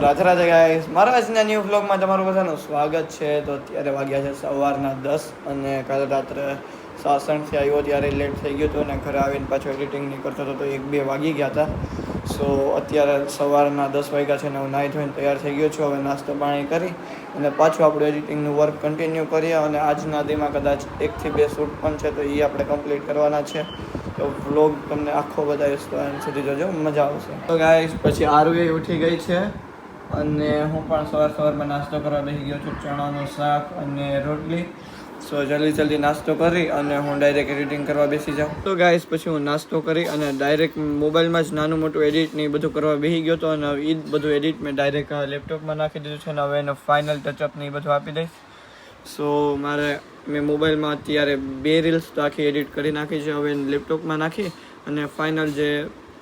Radhe Radhe guys, મારા આજના new વ્લોગમાં તમારું બધાનું સ્વાગત છે. તો અત્યારે વાગ્યા છે સવારના 10 અને કાલે રાત્રે સાસણથી આવ્યો ત્યારે લેટ થઈ ગયું હતું અને ઘરે આવીને પાછો એડિટિંગ નહીં કરતો હતો તો 1-2 વાગી ગયા હતા. સો અત્યારે સવારના 10 વાગ્યા છે ને હું નાહી ધોઈને તૈયાર થઈ ગયો છું. હવે નાસ્તો પાણી કરી અને પાછું આપણું એડિટિંગનું વર્ક કન્ટિન્યુ કરીએ અને આજના દીમાં કદાચ 1 થી 2 શૂટ પણ છે તો એ આપણે કમ્પ્લીટ કરવાના છે. તો વ્લોગ તમને આખો બતાવીશ તો એમ સુધી જોજો, મજા આવશે. તો ગાઈસ પછી આરુએ ઉઠી ગઈ છે અને હું પણ સવારમાં નાસ્તો કરવા બેસી ગયો છું. ચણાનું શાક અને રોટલી. સો જલ્દી નાસ્તો કરી અને હું ડાયરેક્ટ એડિટિંગ કરવા બેસી જાઉં. તો ગાઈસ પછી હું નાસ્તો કરી અને ડાયરેક્ટ મોબાઈલમાં જ નાનું મોટું એડિટ ને બધું કરવા બેસી ગયો હતો અને એ બધું એડિટ મેં ડાયરેક્ટ લેપટોપમાં નાખી દીધું છે અને હવે એનો ફાઇનલ ટચઅપ ને એ બધું આપી દઈશ. સો મેં મોબાઈલમાં અત્યારે 2 રીલ્સ તો આખી એડિટ કરી નાખી છે. હવે લેપટોપમાં નાખી અને ફાઇનલ જે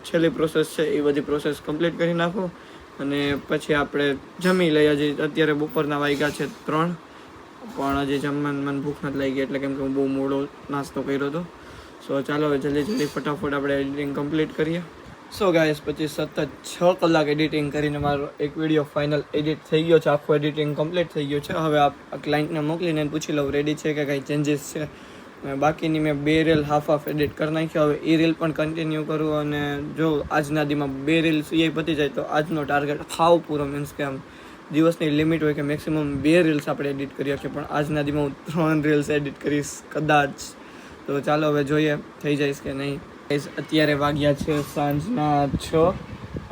છેલ્લી પ્રોસેસ છે એ બધી પ્રોસેસ કમ્પ્લીટ કરી નાખું અને પછી આપણે જમી લઈએ. હજી અત્યારે બપોરના વાગ્યા છે 3 પણ હજી જમવાનું મને ભૂખ નથી લાગી એટલે કેમ કે હું બહુ મોડો નાસ્તો કર્યો હતો. સો ચાલો હવે જલ્દી ફટાફટ આપણે એડિટિંગ કમ્પ્લીટ કરીએ. સો ગાઈસ પછી સતત 6 કલાક એડિટિંગ કરીને મારો એક વિડીયો ફાઇનલ એડિટ થઈ ગયો છે. આખું એડિટિંગ કમ્પ્લીટ થઈ ગયું છે. હવે આ ક્લાયન્ટને મોકલીને પૂછી લઉં રેડી છે કે કાંઈ ચેન્જીસ છે. બાકીની મેં 2 રીલ હાફ એડિટ કરી નાખ્યો. હવે એ રીલ પણ કન્ટિન્યુ કરું અને જો આજના દીમાં 2 રીલ્સ એ પતી જાય તો આજનો ટાર્ગેટ ખાવ પૂરો. મીન્સ કે આમ દિવસની લિમિટ હોય કે મેક્સિમમ 2 રીલ્સ આપણે એડિટ કરી શકીએ પણ આજના દીમાં હું 3 રીલ્સ એડિટ કરીશ કદાચ. તો ચાલો હવે જોઈએ થઈ જઈશ કે નહીં. અત્યારે વાગ્યા છે સાંજના 6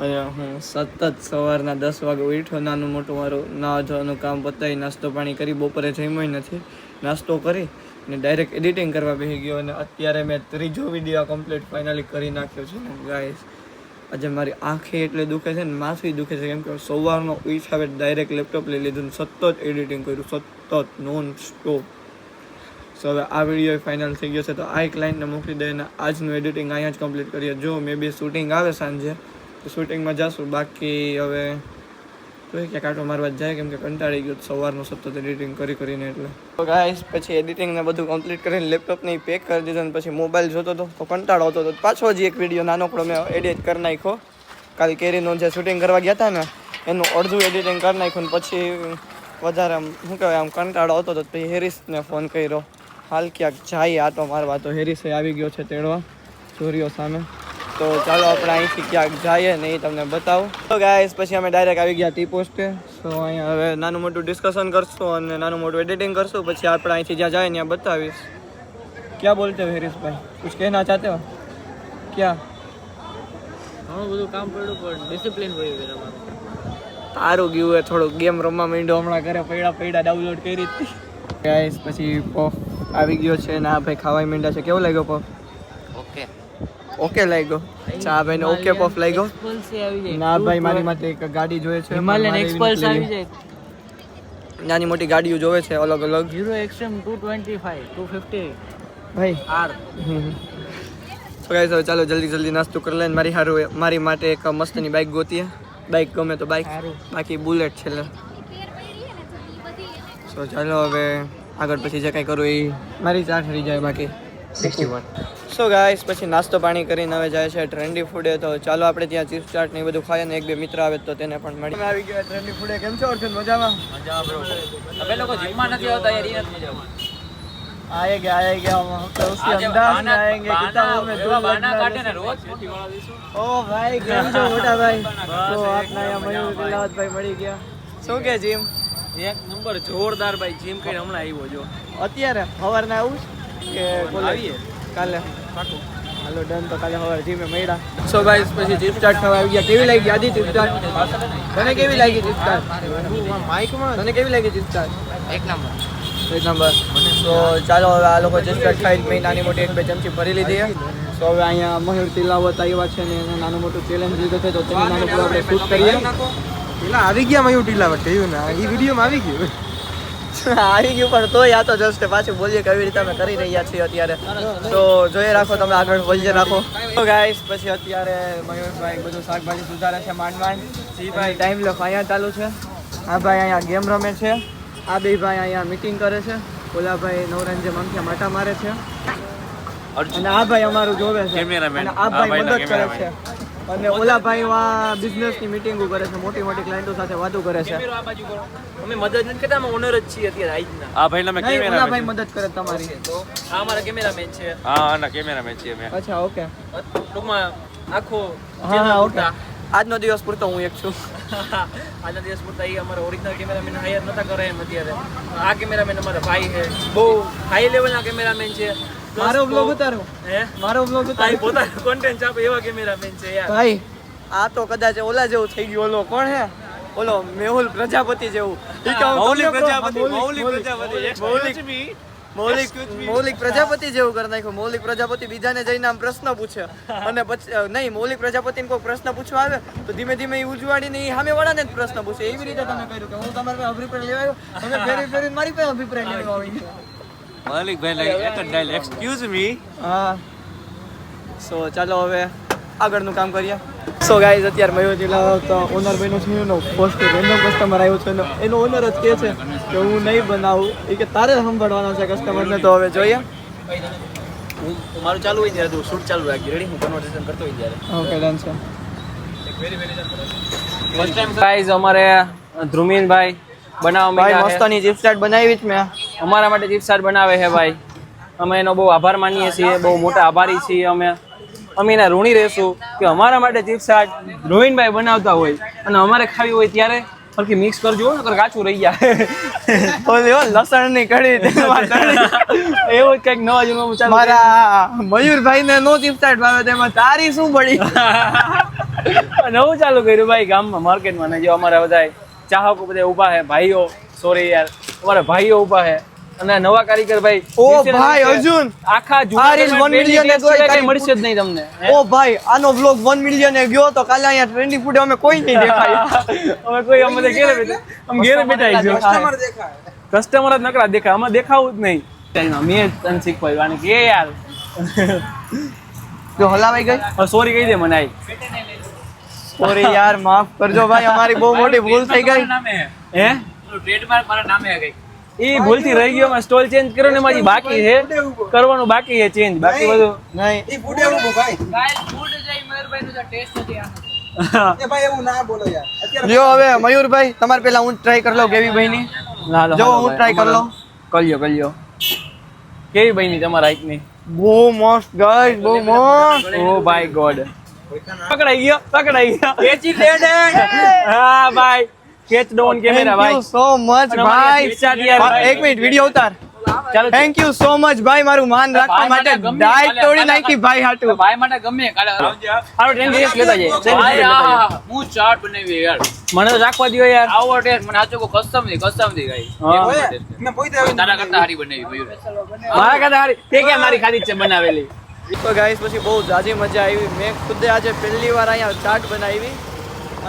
અને હું સતત સવારના 10 વાગે ઉઠ્યો. નાનું મોટું મારું નાવા ધોવાનું કામ પતાવી નાસ્તો પાણી કરી બપોરે જમ્યો નથી. નાસ્તો કરી ને ડાયરેક્ટ એડિટિંગ કરવા બેસી ગયો અને અત્યારે મેં 3જો વિડીયો કમ્પ્લીટ ફાઇનલી કરી નાખ્યો છે. ગાઈસ આજે મારી આંખે એટલે દુખે છે ને માથું દુખે છે કેમ કે સવારનો ઉઠાવે ડાયરેક્ટ લેપટોપ લઈ લીધું ને સતત એડિટિંગ કર્યું, સતત નોન સ્ટોપ. સો હવે આ વિડીયો ફાઇનલ થઈ ગયો છે તો આ ક્લાયન્ટને મોકલી દઈને આજનું એડિટિંગ અહીંયા જ કમ્પ્લીટ કરીએ. જો મે બી શૂટિંગ આવે સાંજે તો શૂટિંગમાં જઈશું. બાકી હવે જોઈએ ક્યાં કાંટો મારવા જ જાય કેમ કે કંટાળી ગયો સવારનું સતત એડિટિંગ કરીને એટલે. તો ગાઈસ પછી એડિટિંગ ને બધું કમ્પ્લીટ કરીને લેપટોપને પેક કરી દીધું અને પછી મોબાઈલ જોતો હતો તો કંટાળો આવતો હતો. પાછો જ એક વિડીયો નાનકડો મેં એડિટ કરી નાખ્યો. કાલે કેરીનો જે શૂટિંગ કરવા ગયા હતા ને એનું અડધું એડિટિંગ કરી નાખ્યું ને પછી વધારે આમ શું કહેવાય આમ કંટાળો આવતો હતો. પછી હેરીસને ફોન કર્યો હાલ ક્યાંક જાય આટો મારવા. તો હેરીસે આવી ગયો છે તેડવા ચોરીઓ સામે. તો ચાલો આપણે અહીંથી ક્યાંક જઈએ ને એ તમને બતાવું. તો ગાઈસ પછી અમે ડાયરેક્ટ આવી ગયા ટી પોસ્ટે. સો અહીંયા હવે નાનું મોટું ડિસ્કશન કરશું અને નાનું મોટું એડિટિંગ કરશું. પછી આપણે અહીંથી જ્યાં જાય ત્યાં બતાવીશ. ક્યાં બોલતે હો હેરીસભાઈ? કુછ કહેના ચાહતે હો? ક્યાં? ઘણું બધું કામ પડ્યું પણ ડિસિપ્લિન વહી ગયું. સારું ગયું હોય થોડુંક ગેમ રમવા માંડ્યો હમણાં ઘરે પૈડા ડાઉનલોડ કરી હતી. ગાઈસ પછી પફ આવી ગયો છે ને આ ભાઈ ખાવા માંડ્યા છે. કેવો લાગ્યો પફ? ઓકે લાગ્યો. ચા ભાઈ ને ઓકે પફ લાગ્યો. ના ભાઈ મારી માટે એક ગાડી જોઈએ છે. હિમાલયન એક્સપલ્સ આવી જાય. નાની મોટી ગાડીઓ જોવે છે અલગ અલગ. હીરો એક્સટ્રીમ 225 250 ભાઈ આર. તો ગાઈસ હવે ચાલો જલ્દી નાસ્તો કરી લઈને મારી માટે એક મસ્તની બાઇક ગોતીએ. બાઇક ગમે તો બાઇક, બાકી બુલેટ છે. સો ચાલો હવે આગળ પછી જે કંઈ કરું એ મારી ચા ઠરી જાય બાકી 61. સો ગાઈસ પછી નાસ્તો પાણી કરીને હવે જાય છે ટ્રેન્ડી ફૂડે. તો ચાલો આપણે ત્યાં ચીપ્સ ચાટ ને એ બધું ખાઈએ ને 1-2 મિત્ર આવે તો તેને પણ મળી. આવી ગયા ટ્રેન્ડી ફૂડે. કેમ છો અર્જુન? મજામાં? બ્રો. તમે લોકો જીમમાં નથી આવતા યાર, ઈ નથી મજામાં. आएंगे हम तो उसके अंदाज में आएंगे. किताबों में दो बहाना काटे ना रोज. ओ भाई કેમ છો મોટા ભાઈ? તો આપના અહીંયા મયુર દિલાવત ભાઈ મળી ગયા. શું કે જીમ? એક નંબર જોરદાર ભાઈ. જીમ કરીને હમણાં આવ્યો જો. અત્યારે સવારના આવું કે આવીએ કાલે? પાકું. હાલો ડન. તો કાલે સવારે જીમે મળ્યા. સો ગાઈસ પછી ચીપ ચાટ ખાવા આવી ગયા. કેવી લાગી આદિ ચીપ ચાટ? તને કેવી લાગી ચીપ ચાટ? માઈકમાં તને કેવી લાગી ચીપ ચાટ? એક નંબર. તો ચાલો હવે આ લોકો ચીપ ખાઈ મેં નાની મોટી 1-2 ચમચી ભરી લીધી. તો હવે અહીંયા મયુર તિલાવત આવ્યા છે ને એને નાનું મોટું ચેલેન્જ લીધો છે તો તેની નાનું મોટું આપણે શૂટ કરીએ. પેલા આવી ગયા મયુર તિલાવત કહ્યું ને એ વિડીયોમાં આવી ગયું. આવી ગયું પણ તોય આ તો જસ્ટ પાછું બોલીએ કેવી રીતે અમે કરી રહ્યા છીએ અત્યારે. તો જોઈએ રાખો તમે આગળ બોલીએ રાખો. તો ગાઈસ પછી અત્યારે મયુરભાઈ બધું શાકભાજી સુધારે છે માંડ. ભાઈ ટાઈમ લો અહીંયા ચાલુ છે. આ ભાઈ અહીંયા ગેમ રમે છે. આ બે ભાઈ અહીંયા મીટિંગ કરે છે. ઓલા ભાઈ નવરાન જે મામઠિયા માટા મારે છે અને આ ભાઈ અમારું જોવે છે અને આ ભાઈ મદદ કરે છે. અને ઓલા ભાઈ આ બિઝનેસની મીટિંગો કરે છે, મોટી મોટી ક્લાયન્ટો સાથે વાતો કરે છે. આ બાજુ કરો. અમે મદદ નથી કરતા, અમે ઓનર જ છીએ અત્યારે આજના. આ ભાઈના મેં નહીં, ઓલા ભાઈ કેમેરામેન મદદ કરે તમારી. તો આ અમારા કેમેરામેન છે. હા આના કેમેરામેન છીએ મેં. અચ્છા, ઓકે. ટૂંકમાં આખો હા, ઓકે. આજનો દિવસ પૂરતો હું એક છું. આજના દિવસ પૂરતા એ અમારા ઓરિજિનલ કેમેરામેન હાયર નતા કરે એમ અત્યારે. આ કેમેરામેન અમારા ભાઈ છે, બહુ હાઈ લેવલના કેમેરામેન છે. મારો બ્લોગ ઉતારો. હે મારો બ્લોગ આ ઉતારો. પોતાનો કોન્ટેન્ટ આપે એવા કેમેરામેન છે યાર. ભાઈ આ તો કદાચ ઓલા જેવું થઈ ગયું. ઓલો કોણ હે? ઓલો મેહુલ પ્રજાપતિ જેવું. ઈ કે હું મૌલિક તમને પ્રજાપતિ, મૌલિક- મૌલિક પ્રજાપતિ. મૌલિક પ્રજાપતિ જેવું કરી નાખ્યું. મૌલિક પ્રજાપતિ બીજાને જઈને આમ પ્રશ્ન પૂછે અને પછી નહીં, મૌલિક પ્રજાપતિને કોઈ પ્રશ્ન પૂછવા આવે તો ધીમે ધીમે એ ઉજવાડીને એ સામે વાળાને જ પ્રશ્ન પૂછે. એવી રીતે તમે કર્યું કે હું તમારા પાસે અભિપ્રાય લેવા આવ્યો, તમે ફેરી ફેરીને મારી પાસે અભિપ્રાય લેવા આવી ગયા. મલિકભાઈ લાઈક એક જ ડાયલ એક્સક્યુઝ મી. હા, સો ચાલો હવે આગળનું કામ કરીએ. સો ગાઈઝ અત્યારે મયુર જિલ્લા તો ઓનર ભાઈનો છે એનો ફર્સ્ટ રેન્ડમ કસ્ટમર આવ્યો છે એનો ઓનર જ કહે છે કે હું નહીં બનાવું, એ કે તારે સંભાળવાનો છે કસ્ટમરને. તો હવે જોઈએ. હું મારું ચાલુ હોય ત્યારે તું શૂટ ચાલુ રાખી. રેડી? હું કન્વર્સેશન કરતો હોય ત્યારે. ઓકે, ડન છે. ફર્સ્ટ ટાઈમ ગાઈઝ અમારે ધ્રુમીનભાઈ બનાવવા ભાઈ માંગ્યા છે. મસ્તની ચિપ્સ ચાટ બનાવી જ મેં. અમારા માટે ચિપ્સ ચાટ બનાવે છે ભાઈ. અમે એનો બહુ આભાર માનીએ છીએ, બહુ મોટા આભારી છીએ અમે એના ઋણી રહેશું કે અમારા માટે ચિપ્સ ચાટ ધ્રુવીનભાઈ બનાવતા હોય અને અમારે ખાવી હોય ત્યારે હલકી મિક્સ કરજો, નકર કાચું રહી જાય. ઓલી હો લસણની કઢી તેમાં તળી. એવું જ કંઈક નવા જૂનું ચાલુ મારા મયુરભાઈને નો ચિપ્સ ચાટ ભાવે તેમાં તારી શું પડી? નવું ચાલુ કર્યું ભાઈ ગામમાં, માર્કેટમાં. ને જો અમારા બધા ચાહકો બધા ઊભા છે, ભાઈઓ, સોરી યાર, અમારા ભાઈઓ ઊભા છે અને નવા કારીગર ભાઈ. ઓ ભાઈ અર્જુન, આખા આ રીલ 1 million એ ગઈ, કઈ મળશે જ નહીં તમને. ઓ ભાઈ આનો વ્લોગ 1 million એ ગયો તો કાલે અહીંયા ટ્રેન્ડી ફૂડ અમે કોઈ નહીં દેખાય. અમે કોઈ અમે ઘેરે બેઠા, અમે ઘેરે બેઠા કસ્ટમર જ નકરા દેખાય, અમે દેખાવું જ નહીં. મેં તને શીખવાડ્યું આને કે યાર જો હલાવાઈ ગઈ. સોરી કહી દે મને. આઈ સોરી યાર, માફ કરજો ભાઈ, અમારી બહુ મોટી ભૂલ થઈ ગઈ. હે ટ્રેડમાર્ક મારા નામે આ ગઈ. એ ભૂલથી રહી ગયો. મેં સ્ટોલ ચેન્જ કર્યો ને મારી બાકી છે કરવાનું, બાકી છે ચેન્જ, બાકી બધું નહીં. ઈ ફૂડે ઉભો ભાઈ. એ ભાઈ એવું ના બોલો યાર. અત્યારે લ્યો હવે મયુરભાઈ તમારે પેલા હું ટ્રાય કરી લઉં કેવી ભાઈની. જો હું ટ્રાય કરી લઉં. કર્યો કેવી બની તમારા હાઈકની? બહુ મસ્ત ગાઈસ, બહુ મસ્ત. ઓ બાય ગોડ, પકડાઈ ગયો હા ભાઈ, catch down camera Thank you ભાઈ. so much અને અમારે ભાઈ. chipchat યાર. એક મિનિટ વિડિયો ઉતાર. ચાલો થેન્ક યુ સો મચ ભાઈ, મારું માન રાખવા માટે ડાયટ તોડી નાખી ભાઈ હાટુ. ભાઈ માટે ગમે કાલે હાલો ટ્રેન લેતા જાય. ભાઈ આ હું ચાટ બનાવી યાર મને તો રાખવા દો યાર. આવો ટેસ્ટ મને સાચો કસ્ટમ થી ગઈ હા. મેં પોઈતે આવી તારા કરતા હારી બનાવી મયુર મારા કરતા હારી તે ક્યાં મારી ખાધી જ છે બનાવેલી. તો ગાઈસ પછી બહુ જાજી મજા આવી. મેં ખુદે આજે પહેલી વાર અહીંયા ચાટ બનાવી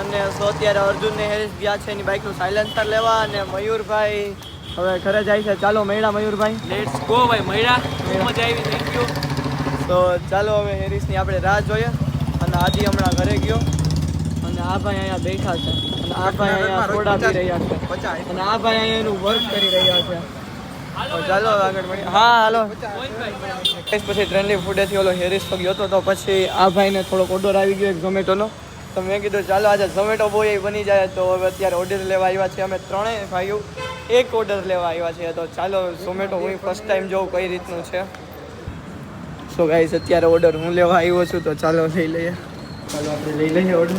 અને સો અત્યારે અર્જુનને હેરિસ ગયા છે એની બાઇકનું સાયલેન્સર લેવા અને મયુરભાઈ હવે ઘરે જાય છે. ચાલો મૈડા મયુરભાઈ. લેટ્સ ગો ભાઈ, મળ્યા, બહુ મજા આવી, થેન્ક યુ. તો ચાલો હવે હેરિસની આપણે રાહ જોઈએ. અને આદિ હમણાં ઘરે ગયો અને આ ભાઈ અહીંયા બેઠા છે અને આ ભાઈ અહીંયા સોડા પી રહ્યા છે અને આ ભાઈ અહીંયા એનું વર્ક કરી રહ્યા છે. તો ચાલો હવે આગળ મળીએ. હા હાલો. પછી ટ્રેન્ડી ફૂડેથી ઓલો હેરિસ તો ગયો હતો તો પછી આ ભાઈને થોડોક ઓર્ડર આવી ગયો એક ઝોમેટોનો. તો મેં કીધું ચાલો આજે ઝોમેટો બોય બની જાય. તો હવે અત્યારે ઓર્ડર લેવા આવ્યા છીએ અમે ત્રણેય ભાઈઓ, એક ઓર્ડર લેવા આવ્યા છીએ. તો ચાલો ઝોમેટો હું ફર્સ્ટ ટાઈમ જોઉં કઈ રીતનું છે. સો ગાઈસ અત્યારે ઓર્ડર હું લેવા આવ્યો છું તો ચાલો લઈ લઈએ. ચાલો આપણે લઈ લઈએ ઓર્ડર.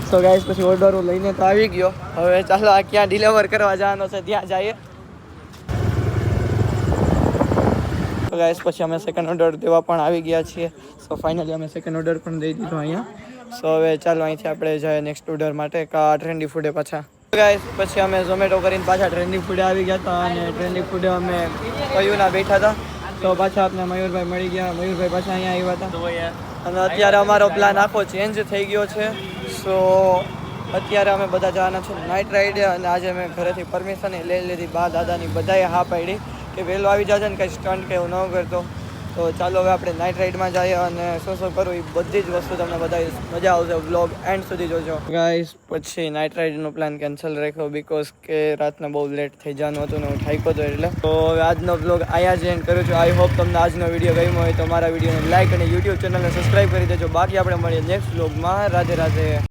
સો ગાઈસ પછી ઓર્ડર હું લઈને તો આવી ગયો. હવે ચાલો આ ક્યાં ડિલિવર કરવા જવાનો છે ત્યાં જઈએ. તો ગાઈસ પછી અમે સેકન્ડ ઓર્ડર દેવા પણ આવી ગયા છીએ. સો ફાઇનલી અમે સેકન્ડ ઓર્ડર પણ દઈ દીધો અહીંયા. સો હવે ચાલો અહીંથી આપણે જઈએ નેક્સ્ટ ઓર્ડર માટે કા ટ્રેન્ડી ફૂડે પાછા. ગાઈસ પછી અમે ઝોમેટો કરીને પાછા ટ્રેન્ડી ફૂડે આવી ગયા હતા અને ટ્રેન્ડી ફૂડે અમે કયું ના બેઠા હતા. તો પાછા આપણે મયુરભાઈ મળી ગયા. મયુરભાઈ પાછા અહીંયા આવ્યા હતા અને અત્યારે અમારો પ્લાન આખો ચેન્જ થઈ ગયો છે. સો અત્યારે અમે બધા જવાના છે નાઇટ રાઈડે અને આજે મેં ઘરેથી પરમિશન લઈ લીધી. બા દાદાની બધાએ હા પાડી કે વહેલો આવી જશે ને કંઈ સ્ટન્ટ કે એવું ન કરતો. તો ચાલો હવે આપણે નાઇટ રાઇડમાં જઈએ અને શું શું કરવું એ બધી જ વસ્તુ તમને બતાવીશ. મજા આવશે. વ્લોગ એન્ડ સુધી જોજો ગાઈસ. પછી નાઇટ રાઇડનો પ્લાન કેન્સલ રાખ્યો બીકોઝ કે રાતના બહુ લેટ થઈ જવાનું હતું ને હું થાક્યો હતો એટલે. તો હવે આજનો વ્લોગ અહીંયા જ એન્ડ કરું છું. આઈ હોપ તમને આજનો વિડીયો ગમ્યો હોય તો મારા વિડીયોને લાઈક અને યુટ્યુબ ચેનલને સબસ્ક્રાઈબ કરી દેજો. બાકી આપણે મળીએ નેક્સ્ટ વ્લોગમાં. રાધે રાધે.